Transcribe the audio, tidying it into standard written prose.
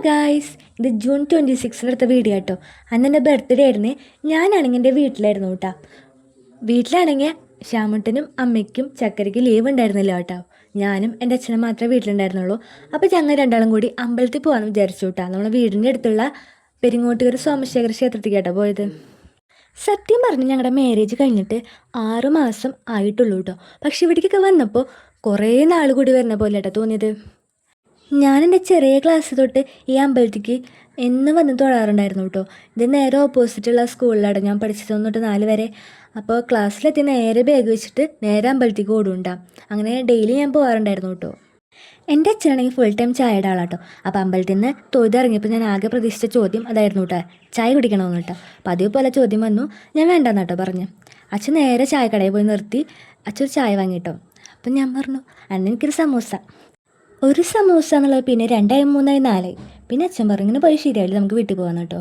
Guys, ഇത് June 26 എടുത്ത video കേട്ടോ. അന്ന് എൻ്റെ ബർത്ത്ഡേ ആയിരുന്നു. ഞാനാണെങ്കിൽ എൻ്റെ വീട്ടിലായിരുന്നു കേട്ടോ. വീട്ടിലാണെങ്കിൽ ശ്യാമുട്ടനും അമ്മയ്ക്കും ചക്കരയ്ക്ക് ലീവ് ഉണ്ടായിരുന്നില്ല കേട്ടോ. ഞാനും എൻ്റെ അച്ഛനും മാത്രമേ വീട്ടിലുണ്ടായിരുന്നുള്ളൂ. അപ്പോൾ ഞങ്ങൾ രണ്ടാളും കൂടി അമ്പലത്തിൽ പോകാമെന്ന് വിചാരിച്ചു കേട്ടോ. നമ്മളെ വീടിൻ്റെ അടുത്തുള്ള പെരിങ്ങോട്ടുകര സോമശേഖര ക്ഷേത്രത്തിൽ കേട്ടോ പോയത്. സത്യം പറഞ്ഞ് ഞങ്ങളുടെ മാരേജ് കഴിഞ്ഞിട്ട് 6 മാസം ആയിട്ടുള്ളൂ കേട്ടോ. പക്ഷെ ഇവിടേക്കൊക്കെ വന്നപ്പോൾ കുറേ നാൾ കൂടി വരുന്ന പോലെ കേട്ടോ തോന്നിയത്. ഞാനെൻ്റെ ചെറിയ ക്ലാസ് തൊട്ട് ഈ അമ്പലത്തേക്ക് എന്നും വന്ന് തൊഴാറുണ്ടായിരുന്നു കേട്ടോ. ഇത് നേരെ ഓപ്പോസിറ്റുള്ള സ്കൂളിലാണ് ഞാൻ പഠിച്ചത് 1 തൊട്ട് 4 വരെ. അപ്പോൾ ക്ലാസ്സിലെത്തി നേരെ ബാഗ് വെച്ചിട്ട് നേരെ അമ്പലത്തേക്ക് ഓടുണ്ടാകും. അങ്ങനെ ഡെയിലി ഞാൻ പോകാറുണ്ടായിരുന്നു കേട്ടോ. എൻ്റെ അച്ഛനാണെങ്കിൽ ഫുൾ ടൈം ചായയുടെ ആളാട്ടോ. അപ്പോൾ അമ്പലത്തിൽ നിന്ന് തൊഴുതിറങ്ങിയപ്പോൾ ഞാൻ ആകെ പ്രതീക്ഷിച്ച ചോദ്യം അതായിരുന്നു കേട്ടോ, ചായ കുടിക്കണമെന്ന് കേട്ടോ. അപ്പോൾ അതേപോലെ ചോദ്യം വന്നു. ഞാൻ വേണ്ടെന്ന് കേട്ടോ പറഞ്ഞു. അച്ഛൻ നേരെ ചായക്കടയിൽ പോയി നിർത്തി അച്ഛൻ ഒരു ചായ വാങ്ങിട്ടോ. അപ്പം ഞാൻ പറഞ്ഞു, അന്ന് എനിക്കൊരു സമൂസ. ഒരു സമൂസ എന്നുള്ളത് പിന്നെ 2 ആയി 3 ആയി 4 ആയി. പിന്നെ അച്ഛൻ പറഞ്ഞു, ഇങ്ങനെ പോയി ശരിയായില്ല, നമുക്ക് വീട്ടിൽ പോകാമെന്ന് കേട്ടോ.